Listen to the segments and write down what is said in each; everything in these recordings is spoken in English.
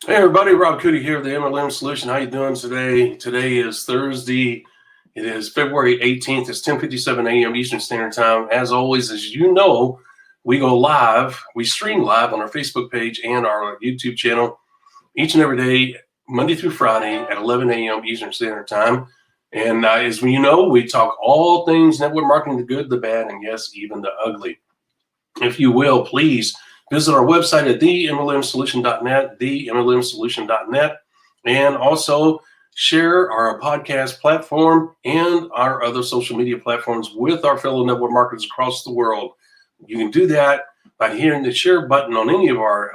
Hey everybody, Rob Cootie here, the MLM Solution. How you doing today? Today is Thursday. It is February 18th. It's 10:57 a.m. Eastern Standard Time. As always, as you know, we go live. We stream live on our Facebook page and our YouTube channel each and every day, Monday through Friday at 11 a.m. Eastern Standard Time. And as you know, we talk all things network marketing, the good, the bad, and yes, even the ugly. If you will, please visit our website at TheMLM-solution.net, TheMLM-solution.net, and also share our podcast platform and our other social media platforms with our fellow network marketers across the world. You can do that by hitting the share button on any of our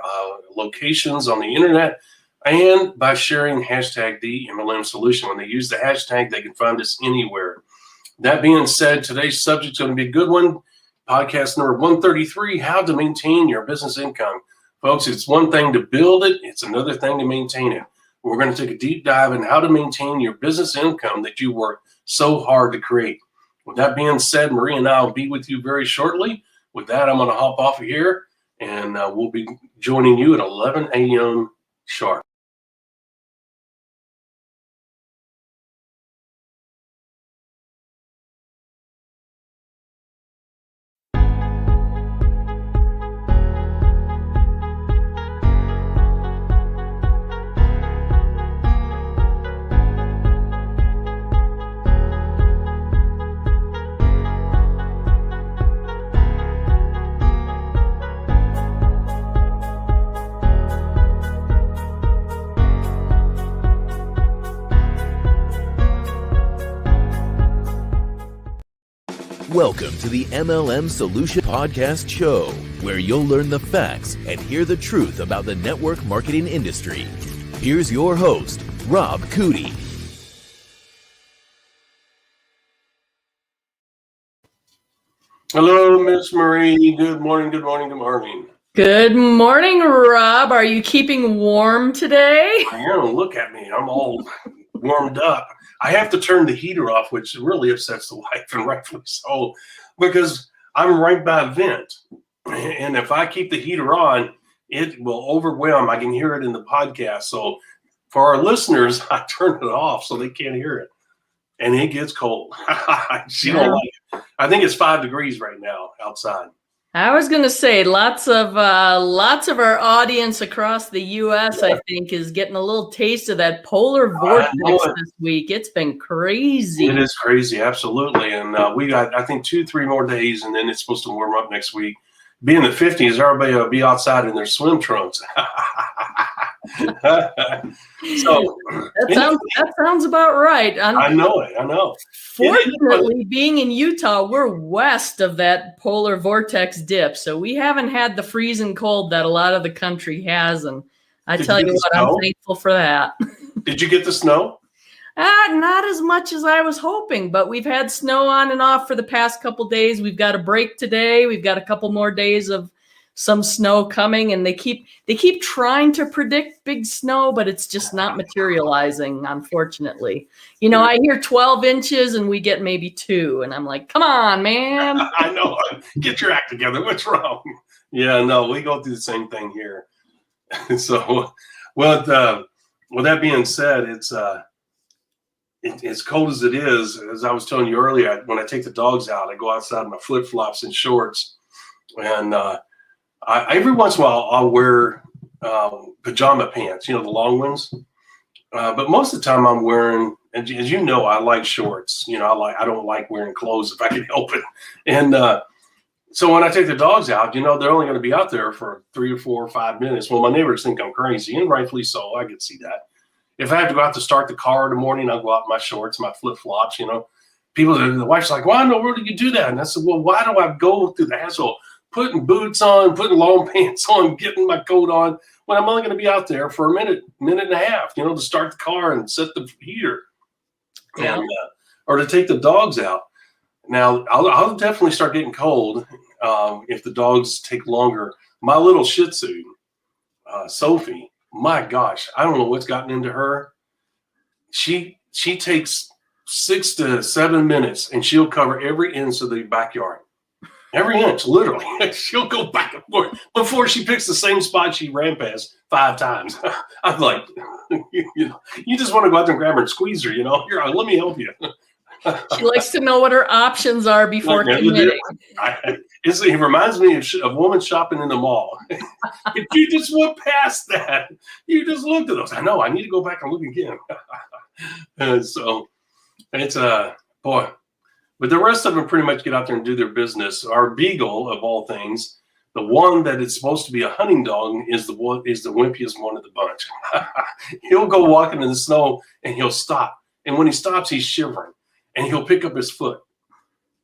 locations on the internet and by sharing hashtag TheMLM-solution. When they use the hashtag, they can find us anywhere. That being said, today's subject is going to be a good one. Podcast number 133, how to maintain your business income. Folks, it's one thing to build it. It's another thing to maintain it. We're going to take a deep dive in how to maintain your business income that you work so hard to create. With that being said, Marie and I will be with you very shortly. With that, I'm going to hop off of here, and we'll be joining you at 11 a.m. sharp. Welcome to the MLM Solution Podcast Show, where you'll learn the facts and hear the truth about the network marketing industry. Here's your host, Rob Cootie. Hello, Miss Marie. Good morning, good morning, good morning. Good morning, Rob. Are you keeping warm today? I am. Look at me. I'm all warmed up. I have to turn the heater off, which really upsets the wife, and rightfully so, because I'm right by a vent. And if I keep the heater on, it will overwhelm. I can hear it in the podcast. So for our listeners, I turn it off so they can't hear it. And it gets cold. She don't like it. I think it's 5 degrees right now outside. I was going to say lots of our audience across the U.S. I think is getting a little taste of that polar vortex this week. It's been crazy. It is crazy, absolutely. And we got, I think, 2-3 more days, and then it's supposed to warm up next week. Be in the 50s, everybody will be outside in their swim trunks. So that sounds about right. I know it. I know. Fortunately, being in Utah, we're west of that polar vortex dip, so we haven't had the freezing cold that a lot of the country has. And I tell you what, I'm thankful for that. Did you get the snow? Not as much as I was hoping, but we've had snow on and off for the past couple days. We've got a break today. We've got a couple more days of some snow coming, and they keep trying to predict big snow, but it's just not materializing, unfortunately. You know, I hear 12 inches and we get maybe 2, and I'm like, come on, man. I know. Get your act together. What's wrong? Yeah, no, we go through the same thing here. So, well, with that being said, it's as cold as it is. As I was telling you earlier, when I take the dogs out, I go outside in my flip-flops and shorts, and every once in a while I'll wear pajama pants, you know, the long ones. But most of the time I'm wearing, as you know, I like shorts. You know, I don't like wearing clothes if I can help it. And so when I take the dogs out, you know, they're only going to be out there for 3 or 4 or 5 minutes. Well, my neighbors think I'm crazy, and rightfully so. I can see that. If I have to go out to start the car in the morning, I'll go out in my shorts, my flip-flops, you know. The wife's like, why in the world do you do that? And I said, well, why do I go through the hassle putting boots on, putting long pants on, getting my coat on, when I'm only going to be out there for a minute and a half, you know, to start the car and set the heater, and or to take the dogs out. Now, I'll definitely start getting cold if the dogs take longer. My little Shih Tzu, Sophie, my gosh, I don't know what's gotten into her. She takes 6 to 7 minutes, and she'll cover every inch of the backyard. Every inch, literally. She'll go back and forth before she picks the same spot she ran past 5 times. I'm like, you just want to go out there and grab her and squeeze her, Here, let me help you. She likes to know what her options are before committing. It reminds me of a woman shopping in the mall. If you just went past that, you just looked at those. I know, I need to go back and look again. And so it's boy. But the rest of them pretty much get out there and do their business. Our beagle, of all things, the one that is supposed to be a hunting dog, is the wimpiest one of the bunch. He'll go walking in the snow and he'll stop. And when he stops, he's shivering. And he'll pick up his foot.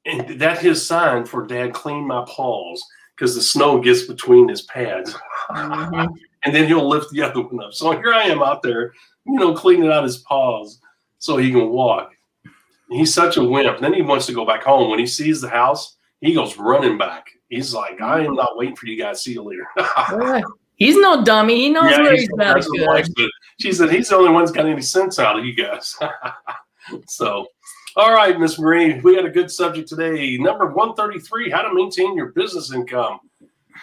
And that's his sign for Dad, clean my paws, because the snow gets between his pads. Mm-hmm. And then he'll lift the other one up. So here I am out there, cleaning out his paws so he can walk. He's such a wimp. Then he wants to go back home. When he sees the house, he goes running back. He's like, I am not waiting for you guys. See you later. He's no dummy. He knows where he's got it good. She said he's the only one that's got any sense out of you guys. So, all right, Miss Marie, we got a good subject today. Number 133, how to maintain your business income.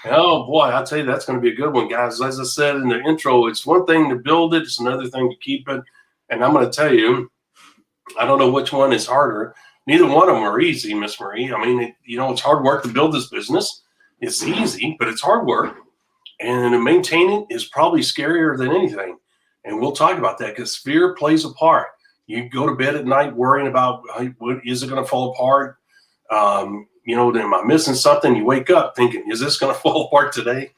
Oh, boy, I'll tell you, that's going to be a good one, guys. As I said in the intro, it's one thing to build it. It's another thing to keep it. And I'm going to tell you, I don't know which one is harder. Neither one of them are easy, Miss Marie. I mean, it's hard work to build this business. It's easy, but it's hard work. And maintaining is probably scarier than anything. And we'll talk about that because fear plays a part. You go to bed at night worrying about, what is it going to fall apart? Am I missing something? You wake up thinking, is this going to fall apart today?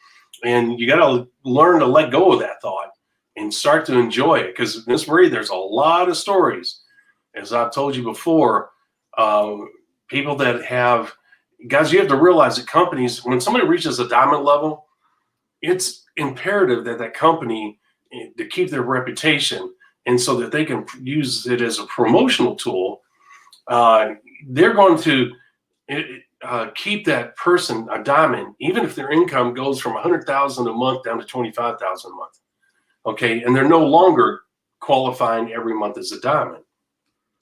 And you got to learn to let go of that thought and start to enjoy it. Because, Miss Marie, there's a lot of stories, as I've told you before, people that have, guys, you have to realize that companies, when somebody reaches a diamond level, it's imperative that company, to keep their reputation, and so that they can use it as a promotional tool, they're going to keep that person a diamond, even if their income goes from $100,000 a month down to $25,000 a month. Okay, and they're no longer qualifying every month as a diamond.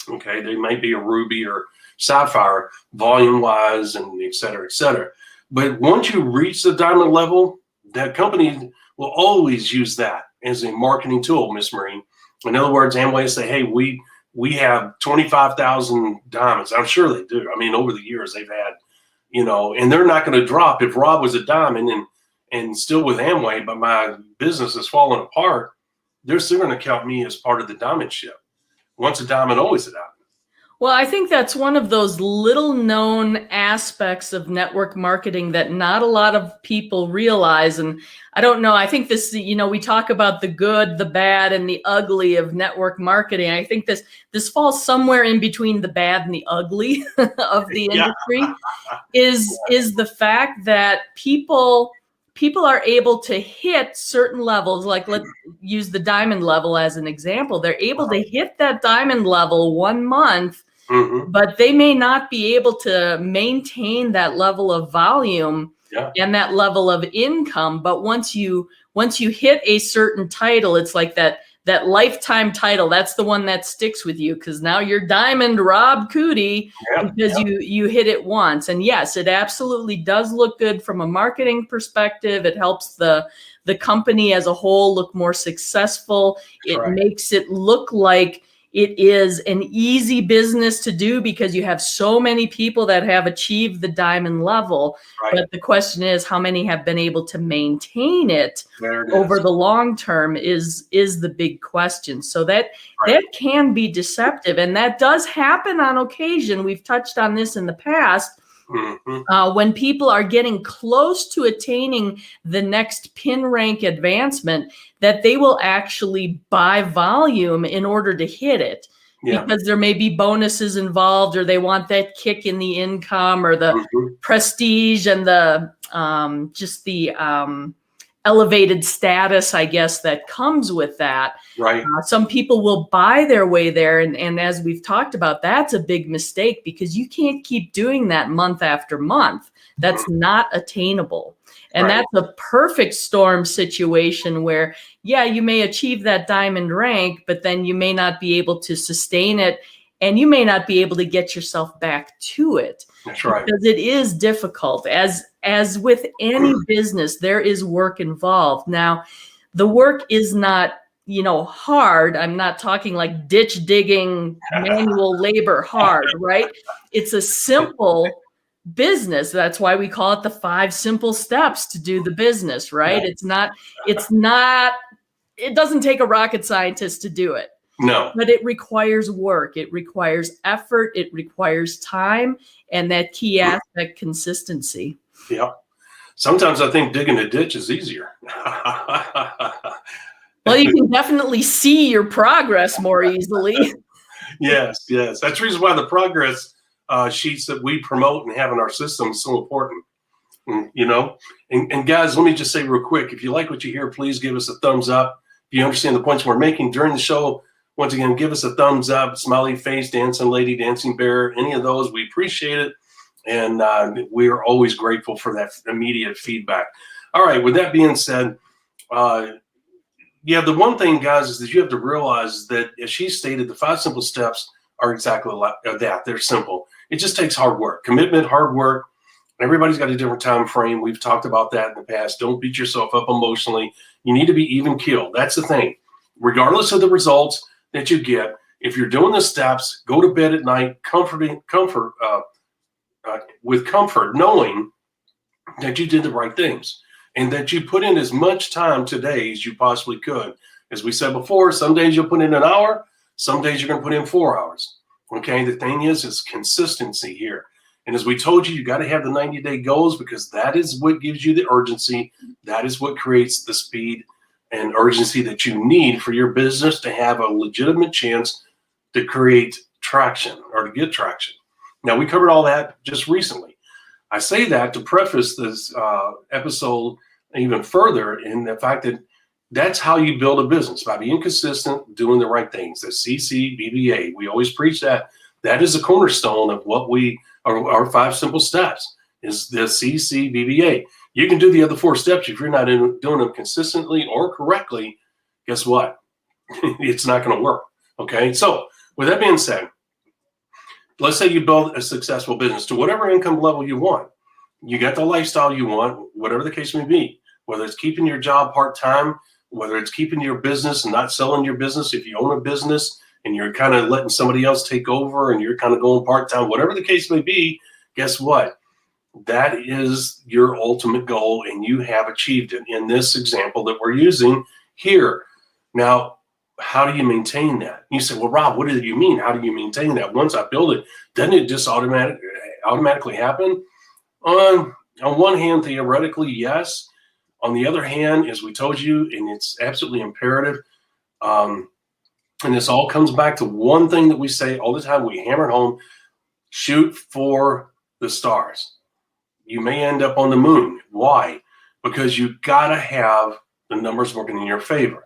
Okay, they might be a ruby or sapphire volume-wise, and et cetera, et cetera. But once you reach the diamond level, that company will always use that as a marketing tool, Miss Marie. In other words, Amway say, hey, we have 25,000 diamonds. I'm sure they do. I mean, over the years they've had, and they're not going to drop. If Rob was a diamond and still with Amway, but my business is falling apart, they're still going to count me as part of the diamond ship. Once a diamond, always a diamond. Well, I think that's one of those little known aspects of network marketing that not a lot of people realize. And I don't know, I think this, we talk about the good, the bad, and the ugly of network marketing. I think this falls somewhere in between the bad and the ugly of the industry is the fact that people are able to hit certain levels. Like, let's use the diamond level as an example. They're able to hit that diamond level 1 month, but they may not be able to maintain that level of volume and that level of income. But once you hit a certain title, it's like that lifetime title. That's the one that sticks with you, because now you're Diamond Rob Cootie because you hit it once. And yes, it absolutely does look good from a marketing perspective. It helps the company as a whole look more successful. It makes it look like it is an easy business to do because you have so many people that have achieved the diamond level. But the question is, how many have been able to maintain it over the long term is the big question. So that can be deceptive, and that does happen on occasion. We've touched on this in the past. When people are getting close to attaining the next pin rank advancement, that they will actually buy volume in order to hit it, because there may be bonuses involved, or they want that kick in the income, or the prestige and the elevated status, I guess, that comes with that. Some people will buy their way there. And as we've talked about, that's a big mistake, because you can't keep doing that month after month. That's not attainable. And that's a perfect storm situation where, you may achieve that diamond rank, but then you may not be able to sustain it and you may not be able to get yourself back to it. That's right. Because it is difficult. As with any business, there is work involved. Now, the work is not, hard. I'm not talking like ditch digging, manual labor hard, right? It's a simple business. That's why we call it the 5 simple steps to do the business, right? Yeah. It doesn't take a rocket scientist to do it. No. But it requires work. It requires effort. It requires time. And that key aspect, consistency. Yeah. Sometimes I think digging a ditch is easier. Well, you can definitely see your progress more easily. Yes. That's the reason why the progress sheets that we promote and have in our system is so important. And guys, let me just say real quick, if you like what you hear, please give us a thumbs up. If you understand the points we're making during the show, once again, give us a thumbs up, smiley face, dancing lady, dancing bear, any of those. We appreciate it. And we are always grateful for that immediate feedback. All right. With that being said, the one thing, guys, is that you have to realize that, as she stated, the 5 simple steps are exactly like that. They're simple. It just takes hard work, commitment, hard work. Everybody's got a different time frame. We've talked about that in the past. Don't beat yourself up emotionally. You need to be even keeled. That's the thing. Regardless of the results that you get, if you're doing the steps, go to bed at night with comfort, knowing that you did the right things and that you put in as much time today as you possibly could. As we said before, some days you'll put in an hour, some days you're going to put in 4 hours. Okay, the thing is consistency here. And as we told you, you got to have the 90-day goals, because that is what gives you the urgency. That is what creates the speed and urgency that you need for your business to have a legitimate chance to create traction or to get traction. Now, we covered all that just recently. I say that to preface this episode even further in the fact that that's how you build a business, by being consistent, doing the right things. The CCBBA, we always preach that. That is a cornerstone of what our 5 simple steps is the CCBBA. You can do the other 4 steps. If you're not doing them consistently or correctly, guess what? It's not going to work. Okay. So with that being said, let's say you build a successful business to whatever income level you want. You got the lifestyle you want, whatever the case may be, whether it's keeping your job part-time, whether it's keeping your business and not selling your business. If you own a business and you're kind of letting somebody else take over and you're kind of going part-time, whatever the case may be, guess what? That is your ultimate goal, and you have achieved it in this example that we're using here. Now, how do you maintain that? You say, well, Rob, what do you mean? How do you maintain that? Once I build it, doesn't it just automatically happen? On one hand, theoretically, yes. On the other hand, as we told you, and it's absolutely imperative, and this all comes back to one thing that we say all the time, we hammer it home: shoot for the stars. You may end up on the moon. Why? Because you got to have the numbers working in your favor.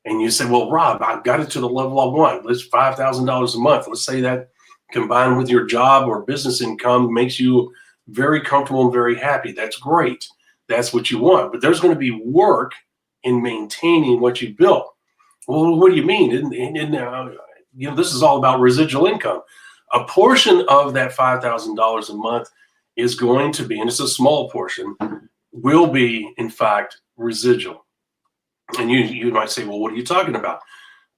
And you say, well, Rob, I got it to the level I want. Let's $5,000 a month. Let's say that combined with your job or business income makes you very comfortable and very happy. That's great. That's what you want. But there's going to be work in maintaining what you built. Well, what do you mean? This is all about residual income. A portion of that $5,000 a month is going to be, and it's a small portion, will be, in fact, residual. And you might say, well, what are you talking about?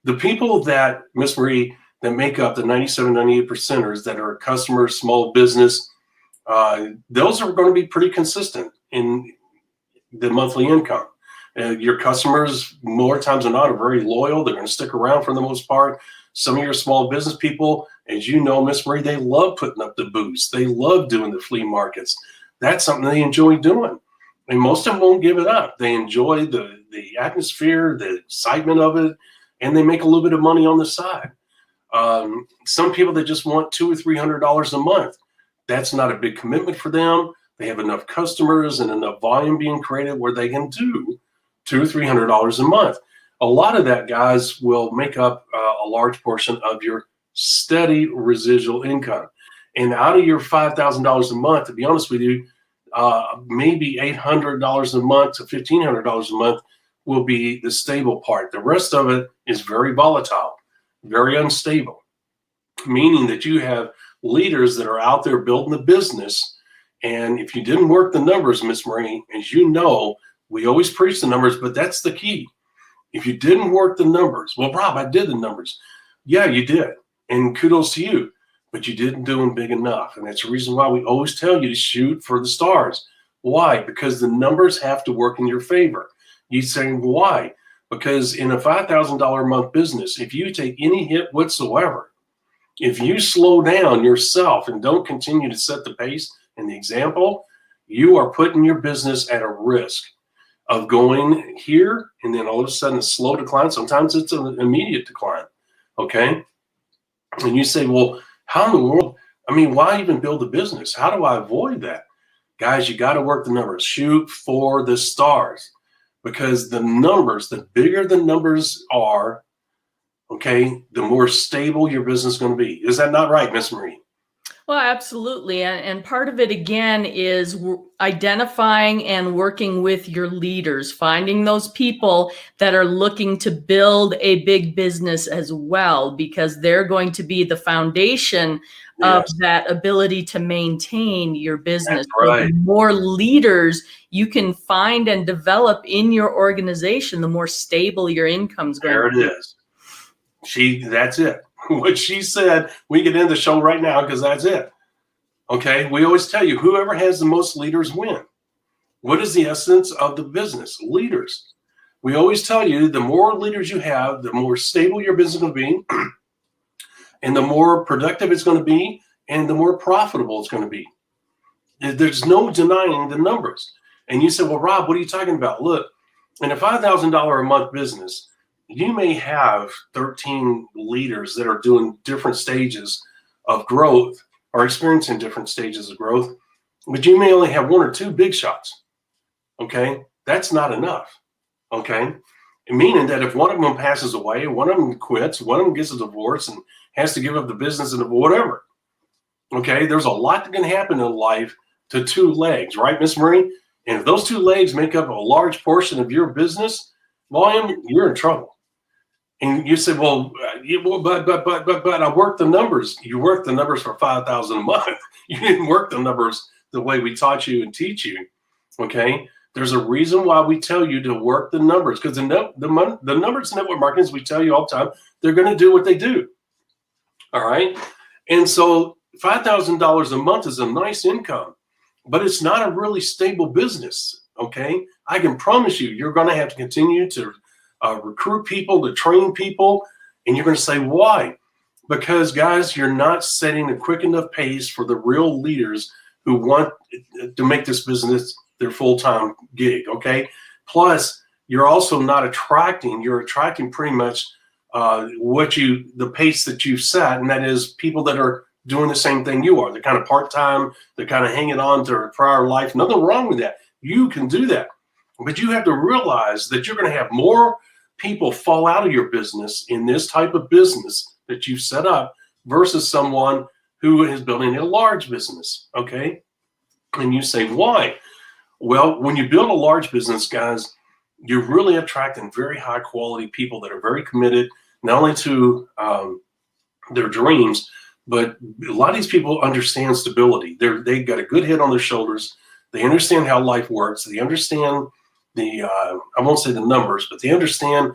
The people that, Miss Marie, that make up the 97, 98%ers that are customers, small business, those are going to be pretty consistent in the monthly income. Your customers, more times than not, are very loyal. They're going to stick around for the most part. Some of your small business people, as you know, Miss Marie, they love putting up the booths. They love doing the flea markets. That's something they enjoy doing. And most of them won't give it up. They enjoy the atmosphere, the excitement of it, and they make a little bit of money on the side. Some people that just want $200 or $300 a month, that's not a big commitment for them. They have enough customers and enough volume being created where they can do $200 or $300 a month. A lot of that, guys, will make up a large portion of your steady residual income. And out of your $5,000 a month, to be honest with you, maybe $800 a month to $1,500 a month will be the stable part. The rest of it is very volatile, very unstable. meaning that you have leaders that are out there building the business. And if you didn't work the numbers, Miss Marie, as you know, we always preach the numbers, but that's the key. If you didn't work the numbers, well, Rob, I did the numbers. Yeah, you did. And kudos to you, but you didn't do them big enough. And that's the reason why we always tell you to shoot for the stars. Why? Because the numbers have to work in your favor. You saying why? Because in a $5,000 a month business, if you take any hit whatsoever, if you slow down yourself and don't continue to set the pace and the example, you are putting your business at a risk of going here and then all of a sudden a slow decline. Sometimes it's an immediate decline. Okay. And you say, well, how in the world? I mean, why even build a business? How do I avoid that? Guys, you got to work the numbers. Shoot for the stars, because the numbers, the bigger the numbers are, okay, the more stable your business is going to be. Is that not right, Miss Marie? Well, absolutely. And part of it, again, is identifying and working with your leaders, finding those people that are looking to build a big business as well, because they're going to be the foundation of that ability to maintain your business. That's right. So the more leaders you can find and develop in your organization, the more stable your income's going to be. There it is. That's it. What she said, we get in the show right now because that's it. Okay, we always tell you, whoever has the most leaders win. What is the essence of the business? Leaders. We always tell you, the more leaders you have, the more stable your business is going to be, and the more productive it's going to be, and the more profitable it's going to be. There's no denying the numbers. And you say, well, Rob, what are you talking about? Look, in a $5,000 a month business, you may have 13 leaders that are doing different stages of growth or experiencing different stages of growth, but you may only have one or two big shots. Okay, that's not enough. Okay, meaning that if one of them passes away, one of them quits, one of them gets a divorce and has to give up the business and whatever. Okay, there's a lot that can happen in life to two legs, right, Miss Marie? And if those two legs make up a large portion of your business volume, you're in trouble. And you say, well, but I worked the numbers. You worked the numbers for $5,000 a month. You didn't work the numbers the way we taught you and teach you. Okay, there's a reason why we tell you to work the numbers, because the numbers in network marketing, as we tell you all the time, they're going to do what they do. All right, and so $5,000 a month is a nice income, but it's not a really stable business. Okay, I can promise you, you're going to have to continue to recruit people, to train people, and you're going to say, why? Because, guys, you're not setting a quick enough pace for the real leaders who want to make this business their full-time gig, okay? Plus, you're also not you're attracting pretty much the pace that you've set, and that is people that are doing the same thing you are. They're kind of part-time, they're kind of hanging on to a prior life. Nothing wrong with that. You can do that. But you have to realize that you're going to have more people fall out of your business in this type of business that you've set up versus someone who is building a large business, okay? And you say, why? Well, when you build a large business, guys, you're really attracting very high quality people that are very committed, not only to their dreams, but a lot of these people understand stability. They got a good head on their shoulders. They understand how life works. They understand I won't say the numbers, but they understand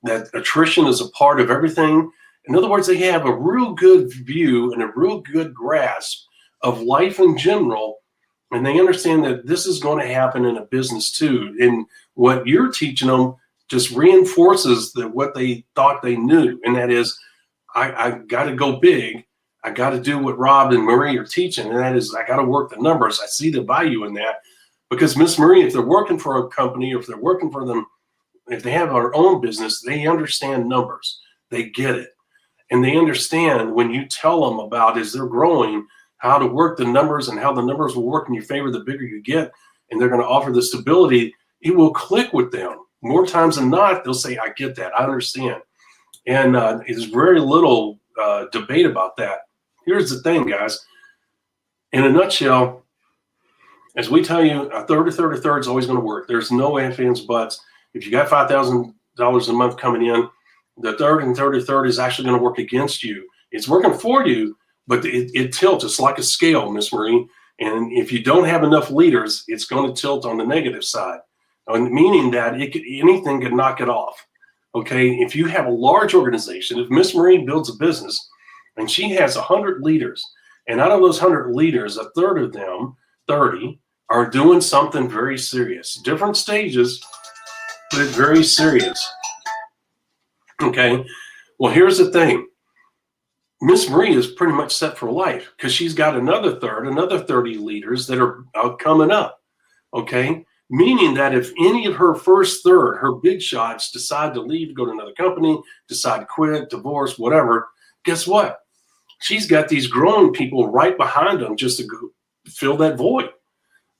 that attrition is a part of everything. In other words, they have a real good view and a real good grasp of life in general, and they understand that this is going to happen in a business too. And what you're teaching them just reinforces what they thought they knew, and that is, I got to go big. I got to do what Rob and Marie are teaching, and that is, I got to work the numbers. I see the value in that. Because Miss Marie, if they're working for a company, or if they're working for them, if they have their own business, they understand numbers. They get it. And they understand when you tell them about, as they're growing, how to work the numbers and how the numbers will work in your favor the bigger you get, and they're going to offer the stability, it will click with them. More times than not, they'll say, I get that. I understand. And there's very little debate about that. Here's the thing, guys. In a nutshell, as we tell you, a third is always going to work. There's no ifs, ands, buts. If you got $5,000 a month coming in, the third is actually going to work against you It's working for you, but it tilts. It's like a scale, Miss Marie. And if you don't have enough leaders, it's going to tilt on the negative side, meaning that anything could knock it off. Okay, if you have a large organization, if Miss Marie builds a business and she has 100 leaders, and out of those 100 leaders, a third of them, 30, are doing something very serious, different stages, but it's very serious. Okay, well, here's the thing. Miss Marie is pretty much set for life because she's got another 30 leaders that are coming up. Okay, meaning that if any of her first third, her big shots, decide to leave, to go to another company, decide to quit, divorce, whatever, guess what? She's got these growing people right behind them just to fill that void.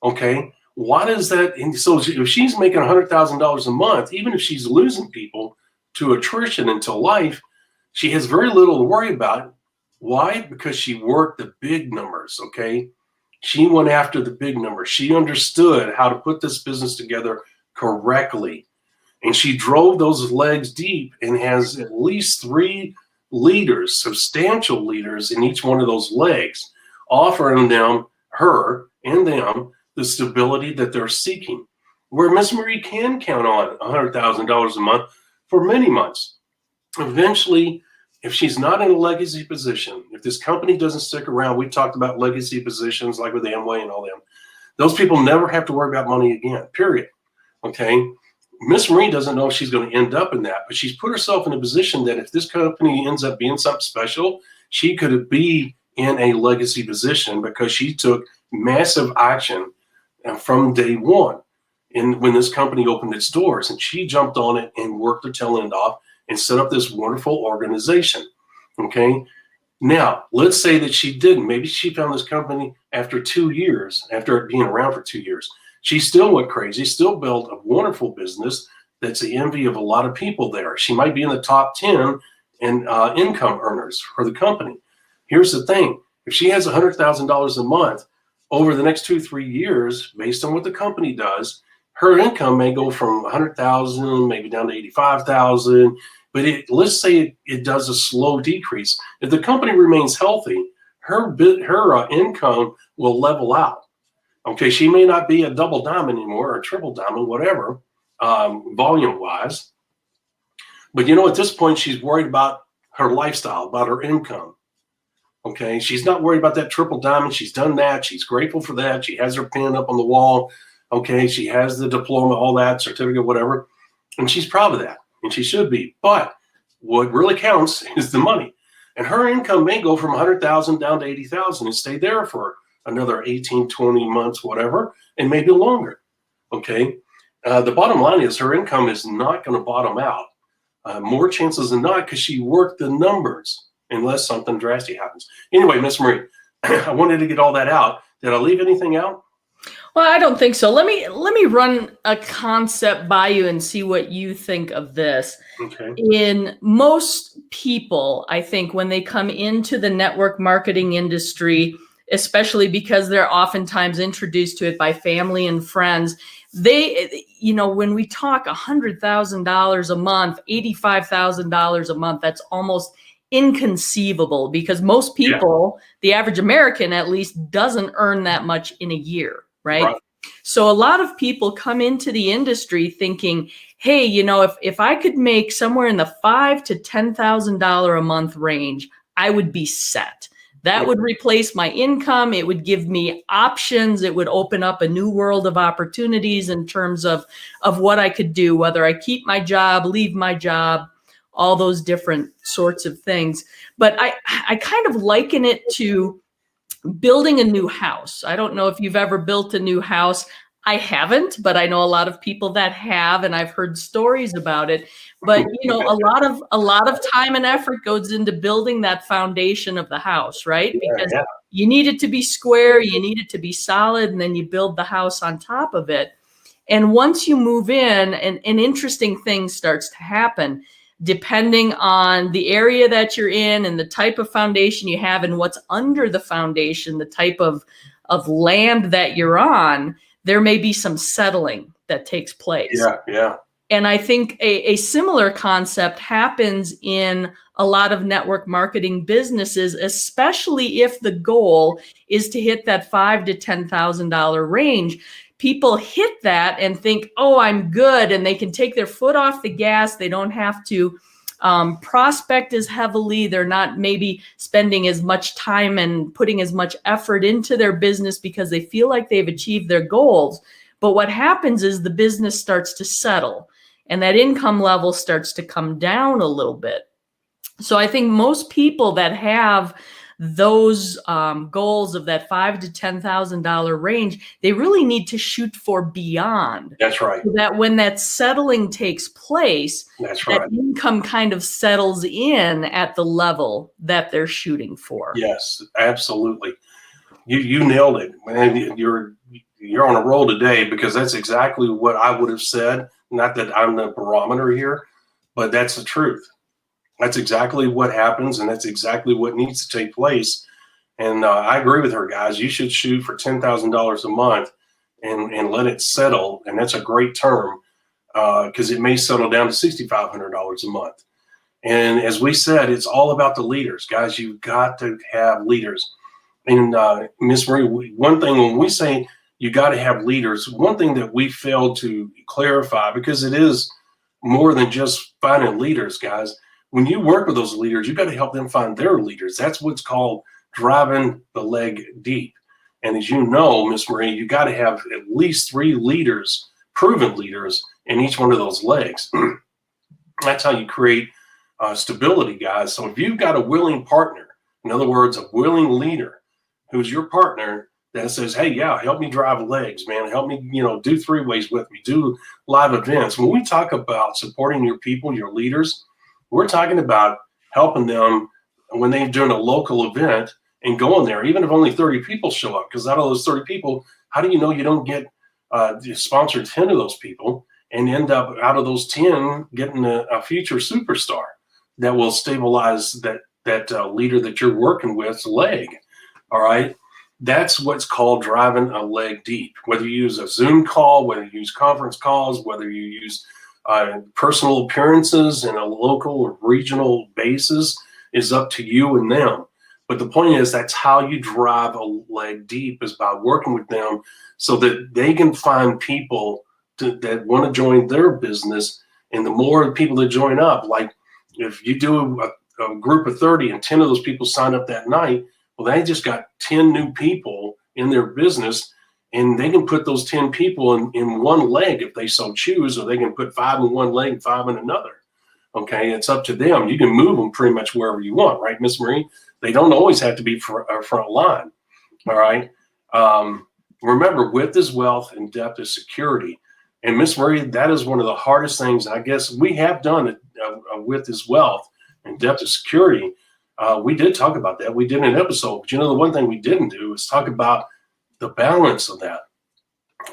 Okay, why does that? And so if she's making $100,000 a month, even if she's losing people to attrition into life, she has very little to worry about. Why? Because she worked the big numbers. Okay, she went after the big numbers. She understood how to put this business together correctly, and she drove those legs deep and has at least 3 leaders, substantial leaders in each one of those legs, offering them, her and them, the stability that they're seeking. Where Miss Marie can count on $100,000 a month for many months. Eventually, if she's not in a legacy position, if this company doesn't stick around, we talked about legacy positions like with Amway and all them, those people never have to worry about money again, period. Okay. Miss Marie doesn't know if she's going to end up in that, but she's put herself in a position that if this company ends up being something special, she could be in a legacy position because she took massive action from day one. And when this company opened its doors, and she jumped on it and worked her tail end off and set up this wonderful organization. Okay. Now, let's say that she didn't. Maybe she found this company after 2 years, after it being around for 2 years. She still went crazy, still built a wonderful business that's the envy of a lot of people there. She might be in the top 10 in income earners for the company. Here's the thing. If she has $100,000 a month over the next 2-3 years, based on what the company does, her income may go from 100,000 maybe down to 85,000. But let's say it does a slow decrease. If the company remains healthy, her income will level out. Okay, she may not be a double diamond anymore or a triple diamond, whatever, volume-wise. But at this point, she's worried about her lifestyle, about her income. Okay, she's not worried about that triple diamond. She's done that. She's grateful for that. She has her pin up on the wall. Okay, she has the diploma, all that, certificate, whatever. And she's proud of that, and she should be. But what really counts is the money. And her income may go from 100,000 down to 80,000 and stay there for another 18, 20 months, whatever, and maybe longer. Okay. The bottom line is her income is not going to bottom out. More chances than not, because she worked the numbers, unless something drastic happens. Anyway, Miss Marie, I wanted to get all that out. Did I leave anything out? Well, I don't think so. Let me run a concept by you and see what you think of this. Okay. In most people, I think when they come into the network marketing industry, especially because they're oftentimes introduced to it by family and friends, they, when we talk $100,000 a month, $85,000 a month, that's almost inconceivable because most people, the average American at least, doesn't earn that much in a year, right? So a lot of people come into the industry thinking, hey, if I could make somewhere in the $5,000 to $10,000 a month range, I would be set. That would replace my income. It would give me options. It would open up a new world of opportunities in terms of what I could do, whether I keep my job, leave my job, all those different sorts of things. But I kind of liken it to building a new house. I don't know if you've ever built a new house. I haven't, but I know a lot of people that have, and I've heard stories about it. But a lot of time and effort goes into building that foundation of the house, right? Because you need it to be square, you need it to be solid, and then you build the house on top of it. And once you move in, an interesting thing starts to happen. Depending on the area that you're in and the type of foundation you have and what's under the foundation, the type of land that you're on, there may be some settling that takes place. Yeah. And I think a similar concept happens in a lot of network marketing businesses, especially if the goal is to hit that $5,000 to $10,000 range. People hit that and think, oh, I'm good. And they can take their foot off the gas. They don't have to prospect as heavily. They're not maybe spending as much time and putting as much effort into their business because they feel like they've achieved their goals. But what happens is the business starts to settle and that income level starts to come down a little bit. So I think most people that have those goals of that $5,000 to $10,000 range, they really need to shoot for beyond. That's right. So that when that settling takes place, That's that right. income kind of settles in at the level that they're shooting for. Yes, absolutely. You nailed it. Man, you're on a roll today, because that's exactly what I would have said. Not that I'm the barometer here, but that's the truth. That's exactly what happens, and that's exactly what needs to take place. And I agree with her, guys. You should shoot for $10,000 a month and let it settle. And that's a great term, because it may settle down to $6,500 a month. And as we said, it's all about the leaders, guys. You've got to have leaders. And Miss Marie, one thing when we say you got to have leaders, one thing that we failed to clarify, because it is more than just finding leaders, guys. When you work with those leaders, you got to help them find their leaders. That's what's called driving the leg deep. And as you know, Miss Marie, you got to have at least 3 leaders, proven leaders, in each one of those legs. That's how you create stability, guys. So if you've got a willing partner, in other words, a willing leader who's your partner that says, hey, yeah, help me drive legs, man. Help me, do 3-ways with me, do live events. When we talk about supporting your people, your leaders, we're talking about helping them when they're doing a local event and going there, even if only 30 people show up, because out of those 30 people, how do you know you don't get sponsor 10 of those people and end up out of those 10 getting a future superstar that will stabilize that leader that you're working with's leg? All right. That's what's called driving a leg deep. Whether you use a Zoom call, whether you use conference calls, whether you use personal appearances in a local or regional basis, is up to you and them. But the point is, that's how you drive a leg deep, is by working with them so that they can find people that want to join their business. And the more people that join up, like if you do a group of 30 and 10 of those people sign up that night, well, they just got 10 new people in their business, and they can put those 10 people in one leg if they so choose, or they can put 5 in one leg and 5 in another. Okay, it's up to them. You can move them pretty much wherever you want, right, Miss Marie? They don't always have to be front line. All right. Remember, width is wealth and depth is security. And Miss Marie, that is one of the hardest things. I guess we have done width is wealth and depth is security. We did talk about that. We did an episode, but the one thing we didn't do is talk about the balance of that.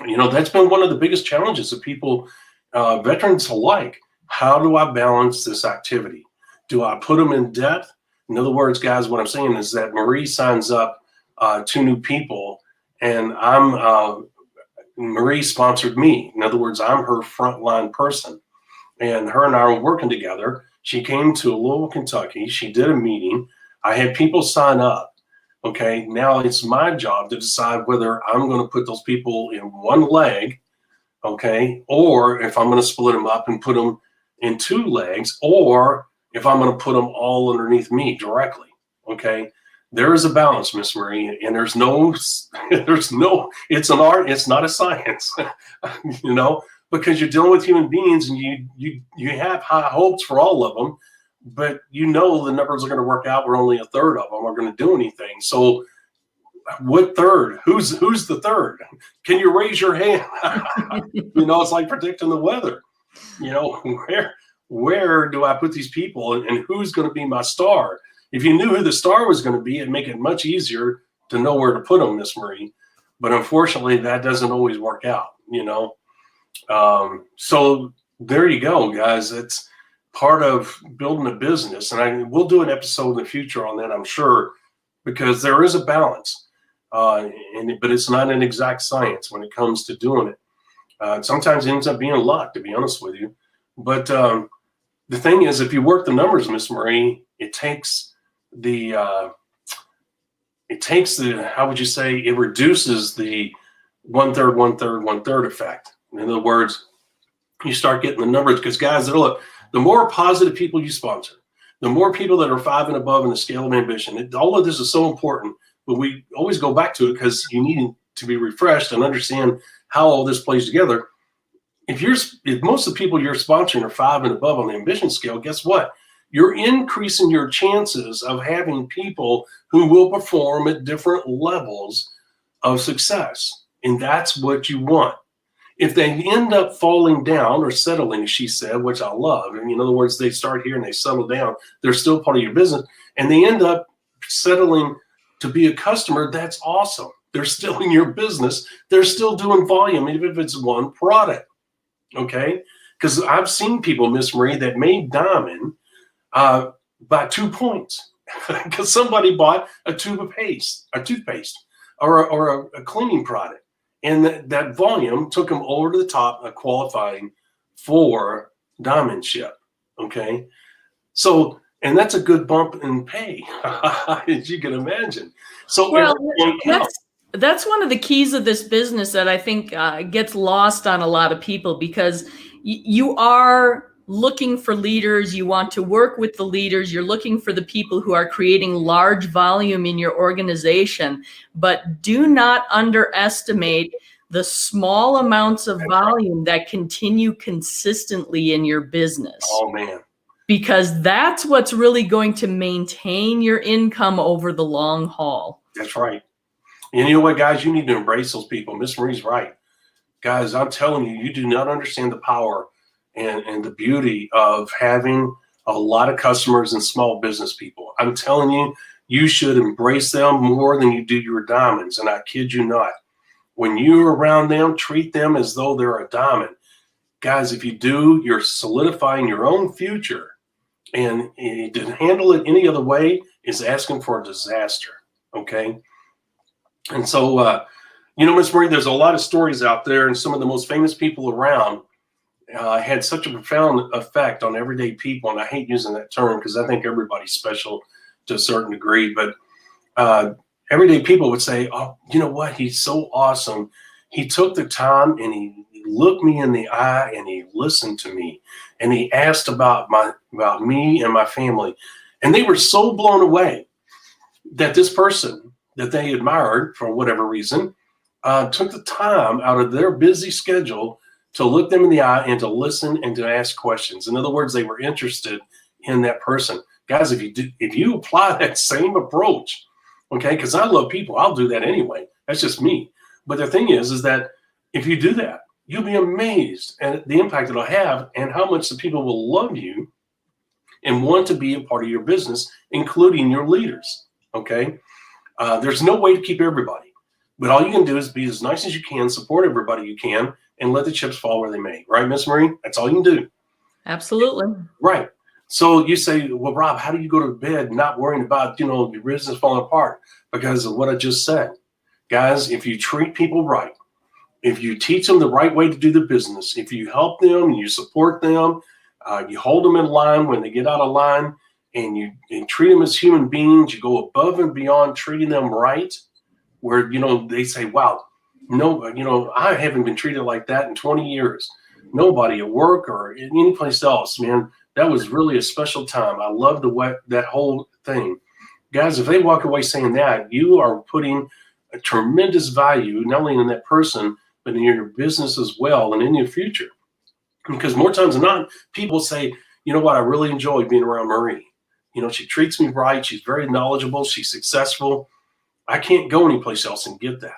That's been one of the biggest challenges of people, veterans alike. How do I balance this activity? Do I put them in depth? In other words, guys, what I'm saying is that Marie signs up 2 new people, and Marie sponsored me. In other words, I'm her frontline person, and her and I are working together. She came to Louisville, Kentucky. She did a meeting. I had people sign up. Okay, now it's my job to decide whether I'm going to put those people in one leg, okay, or if I'm going to split them up and put them in 2 legs, or if I'm going to put them all underneath me directly. Okay, there is a balance, Miss Marie, and there's no, it's an art, it's not a science, because you're dealing with human beings, and you have high hopes for all of them, but the numbers are going to work out where only a third of them are going to do anything. So what third? Who's the third? Can you raise your hand? It's like predicting the weather. Where do I put these people, and who's going to be my star? If you knew who the star was going to be, it'd make it much easier to know where to put them, Miss Marie. But unfortunately, that doesn't always work out, So there you go, guys. It's part of building a business. And we'll do an episode in the future on that, I'm sure, because there is a balance. But it's not an exact science when it comes to doing it. Sometimes it ends up being luck, to be honest with you. But the thing is, if you work the numbers, Miss Marie, It takes the how would you say, it reduces the 1/3, 1/3, 1/3 effect. In other words, you start getting the numbers, because guys, look, the more positive people you sponsor, the more people that are 5 and above in the scale of ambition. All of this is so important, but we always go back to it because you need to be refreshed and understand how all this plays together. If most of the people you're sponsoring are 5 and above on the ambition scale, guess what? You're increasing your chances of having people who will perform at different levels of success. And that's what you want. If they end up falling down or settling, she said, which I love, and in other words, they start here and they settle down, they're still part of your business, and they end up settling to be a customer, that's awesome. They're still in your business. They're still doing volume, even if it's one product. Okay? Because I've seen people, Miss Marie, that made diamond by 2 points because somebody bought a tube of toothpaste, or a cleaning product. And that volume took them over to the top of qualifying for diamond ship. Okay. So, and that's a good bump in pay, as you can imagine. So, well, that's one of the keys of this business that I think gets lost on a lot of people, because you are looking for leaders. You want to work with the leaders. You're looking for the people who are creating large volume in your organization, but do not underestimate the small amounts of volume that continue consistently in your business. Oh, man. Because that's what's really going to maintain your income over the long haul. That's right. And you know what, guys? You need to embrace those people. Miss Marie's right. Guys, I'm telling you, you do not understand the power and the beauty of having a lot of customers and small business people. I'm telling you, you should embrace them more than you do your diamonds. And I kid you not. When you're around them, treat them as though they're a diamond. Guys, if you do, you're solidifying your own future. And to handle it any other way is asking for a disaster. Okay? And so, Miss Marie, there's a lot of stories out there, and some of the most famous people around had such a profound effect on everyday people. And I hate using that term because I think everybody's special to a certain degree. But everyday people would say, oh, you know what? He's so awesome. He took the time and he looked me in the eye and he listened to me. And he asked about me and my family. And they were so blown away that this person that they admired for whatever reason took the time out of their busy schedule to look them in the eye and to listen and to ask questions. In other words, they were interested in that person. Guys, if you apply that same approach, okay, because I love people, I'll do that anyway. That's just me. But the thing is that if you do that, you'll be amazed at the impact it'll have and how much the people will love you and want to be a part of your business, including your leaders, okay? There's no way to keep everybody, but all you can do is be as nice as you can, support everybody you can, and let the chips fall where they may. Right, Miss Marie? That's all you can do. Absolutely. Right. So you say, well, Rob, how do you go to bed not worrying about, your business falling apart because of what I just said? Guys, if you treat people right, if you teach them the right way to do the business, if you help them, you support them, you hold them in line when they get out of line, and you treat them as human beings, you go above and beyond treating them right, where, they say, wow, no, I haven't been treated like that in 20 years. Nobody at work or any place else, man. That was really a special time. I love that whole thing. Guys, if they walk away saying that, you are putting a tremendous value, not only in that person, but in your business as well and in your future. Because more times than not, people say, you know what, I really enjoy being around Marie. She treats me right. She's very knowledgeable. She's successful. I can't go anyplace else and get that.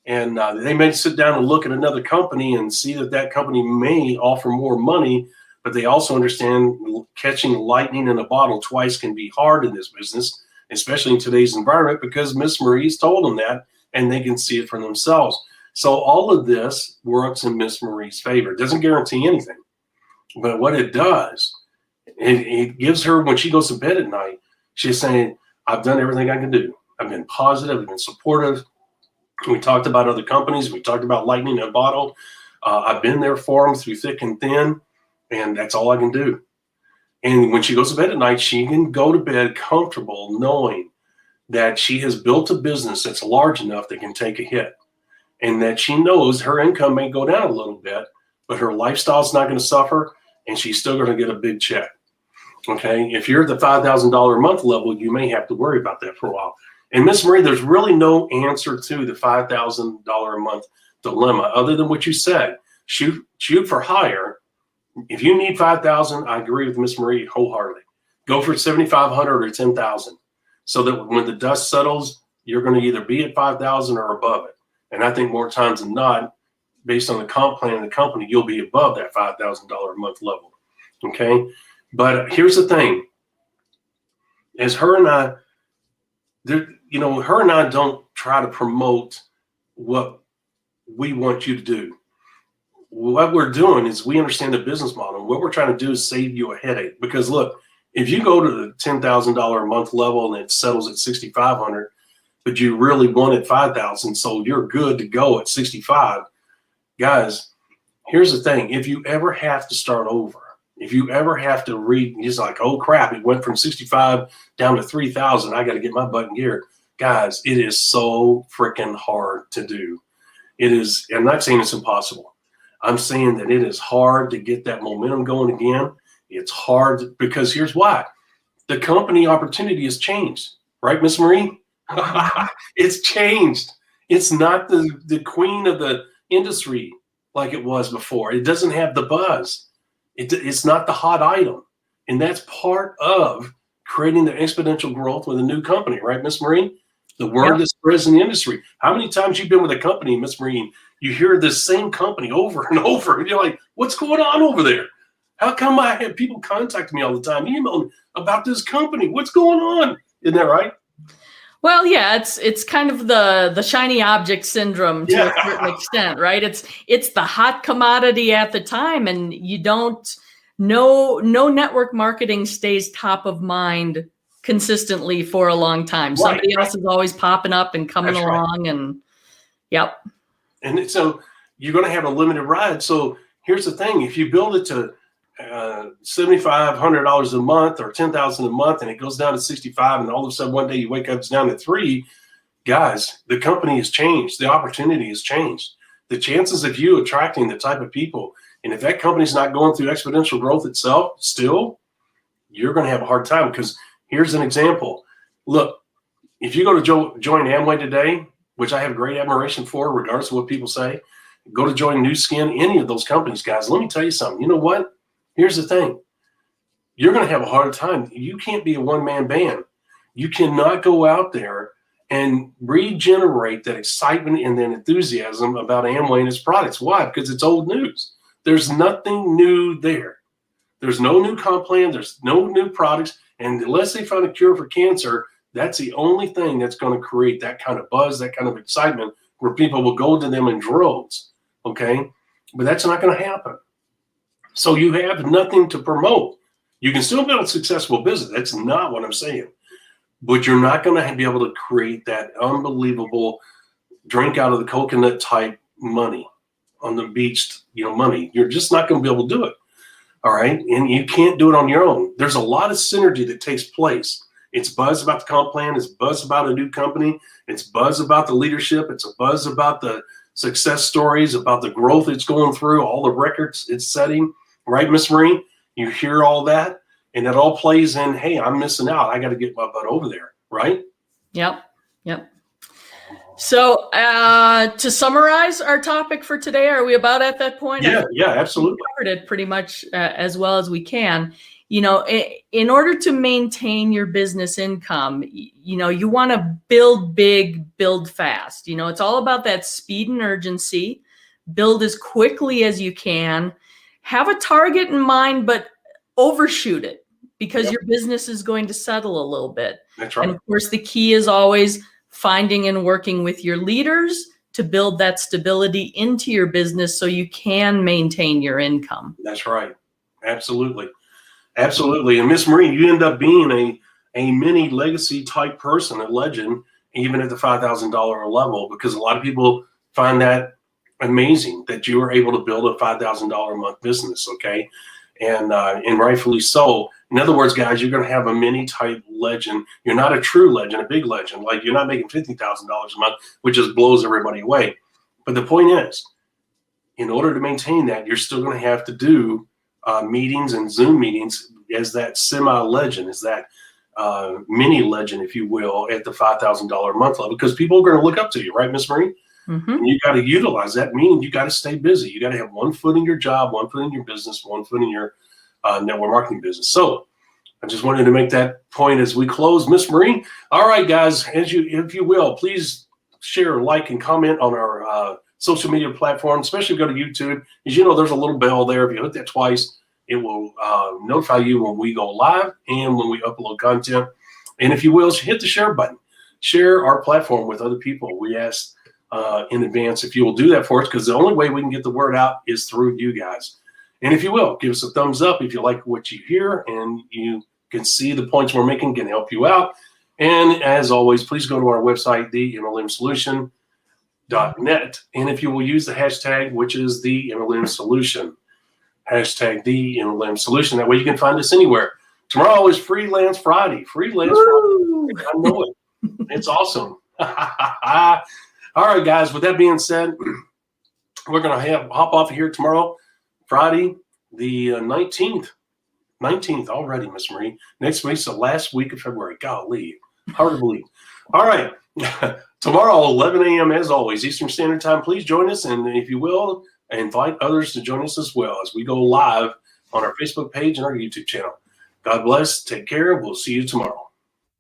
And they may sit down and look at another company and see that company may offer more money, but they also understand catching lightning in a bottle twice can be hard in this business, especially in today's environment, because Miss Marie's told them that, and they can see it for themselves. So all of this works in Miss Marie's favor. It doesn't guarantee anything, but what it does, it gives her, when she goes to bed at night, she's saying, I've done everything I can do. I've been positive, I've been supportive. We talked about other companies. We talked about lightning in a bottle. I've been there for them through thick and thin, and that's all I can do. And when she goes to bed at night, she can go to bed comfortable knowing that she has built a business that's large enough that can take a hit, and that she knows her income may go down a little bit, but her lifestyle's not going to suffer, and she's still going to get a big check. Okay. If you're at the $5,000 a month level, you may have to worry about that for a while. And Miss Marie, there's really no answer to the $5,000 a month dilemma other than what you said. Shoot for higher. If you need 5,000, I agree with Miss Marie wholeheartedly. Go for 7,500 or 10,000, so that when the dust settles, you're going to either be at 5,000 or above it. And I think more times than not, based on the comp plan of the company, you'll be above that $5,000 a month level. Okay. But here's the thing: as her and I don't try to promote what we want you to do. What we're doing is we understand the business model. What we're trying to do is save you a headache. Because look, if you go to the $10,000 a month level and it settles at 6,500, but you really wanted 5,000, so you're good to go at 65. Guys, here's the thing: if you ever have to start over, if you ever have to read, it's like, oh crap, it went from 65 down to 3,000. I got to get my butt in gear. Guys, it is so freaking hard to do. It is. I'm not saying it's impossible. I'm saying that it is hard to get that momentum going again. It's hard because here's why: the company opportunity has changed, right, Miss Marie? It's changed. It's not the queen of the industry like it was before. It doesn't have the buzz. It's not the hot item. And that's part of creating the exponential growth with a new company, right, Miss Marie? The word that spreads in the industry. How many times you've been with a company, Miss Marie, you hear this same company over and over, and you're like, what's going on over there? How come I have people contact me all the time, email me about this company? What's going on? Isn't that right? Well, yeah, it's kind of the shiny object syndrome to a certain extent, right? It's the hot commodity at the time, and you don't no network marketing stays top of mind consistently for a long time. Somebody else is always popping up and coming along, and yep. And so you're going to have a limited ride. So here's the thing: if you build it to $7,500 a month or $10,000 a month, and it goes down to 65, and all of a sudden one day you wake up, it's down to 3, guys, the company has changed. The opportunity has changed. The chances of you attracting the type of people, and if that company's not going through exponential growth itself still, you're going to have a hard time. Because here's an example. Look, if you go to join Amway today, which I have great admiration for, regardless of what people say, go to join New Skin, any of those companies, guys, let me tell you something. You know what? Here's the thing. You're going to have a hard time. You can't be a one-man band. You cannot go out there and regenerate that excitement and that enthusiasm about Amway and its products. Why? Because it's old news. There's nothing new there. There's no new comp plan. There's no new products. And unless they find a cure for cancer, that's the only thing that's going to create that kind of buzz, that kind of excitement where people will go to them in droves. Okay? But that's not going to happen. So you have nothing to promote. You can still build a successful business. That's not what I'm saying. But you're not going to be able to create that unbelievable drink out of the coconut type money on the beach, money. You're just not going to be able to do it. All right. And you can't do it on your own. There's a lot of synergy that takes place. It's buzz about the comp plan. It's buzz about a new company. It's buzz about the leadership. It's a buzz about the success stories, about the growth it's going through, all the records it's setting. Right, Miss Marie? You hear all that, and it all plays in, hey, I'm missing out. I got to get my butt over there, right? Yep. So to summarize our topic for today, are we about at that point? Yeah, absolutely. We covered it pretty much as well as we can. In order to maintain your business income, you want to build big, build fast. It's all about that speed and urgency. Build as quickly as you can. Have a target in mind, but overshoot it because your business is going to settle a little bit. That's right. And of course, the key is always finding and working with your leaders to build that stability into your business so you can maintain your income. That's right. Absolutely. And Miss Marie, you end up being a mini legacy type person, a legend, even at the $5,000 level, because a lot of people find that amazing that you were able to build a $5,000 a month business. Okay. and rightfully so. In other words, guys, you're going to have a mini type legend. You're not a true legend, a big legend. Like, you're not making $50,000 a month, which just blows everybody away. But the point is, in order to maintain that, you're still going to have to do meetings and Zoom meetings as that semi-legend, as that mini legend, if you will, at the $5,000 a month level, because people are going to look up to you, right, Miss Marie? Mm-hmm. And you got to utilize that, meaning you got to stay busy. You got to have one foot in your job, one foot in your business, one foot in your network marketing business. So I just wanted to make that point as we close. Miss Marie, all right, guys, if you will, please share, like, and comment on our social media platform, especially go to YouTube. As you know, there's a little bell there. If you hit that twice, it will notify you when we go live and when we upload content. And if you will, hit the share button. Share our platform with other people. We ask in advance if you will do that for us, because the only way we can get the word out is through you guys. And if you will, give us a thumbs up if you like what you hear and you can see the points we're making can help you out. And as always, please go to our website, TheMLM-minute. And if you will use the hashtag, which is TheMLM-solution, hashtag TheMLM-solution. That way you can find us anywhere. Tomorrow is Freelance Friday. Freelance Friday. I know it. It's awesome. All right, guys. With that being said, we're going to hop off here tomorrow, Friday, the 19th. 19th already, Miss Marie. Next week's the last week of February. Golly, hard to believe. All right. Tomorrow, 11 a.m. as always, Eastern Standard Time. Please join us. And if you will, invite others to join us as well as we go live on our Facebook page and our YouTube channel. God bless. Take care. We'll see you tomorrow.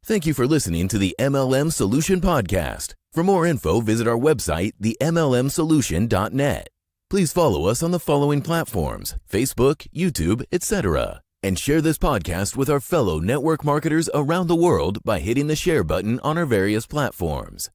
Thank you for listening to the MLM Solution Podcast. For more info, visit our website, TheMLM-solution.net. Please follow us on the following platforms: Facebook, YouTube, etc. And share this podcast with our fellow network marketers around the world by hitting the share button on our various platforms.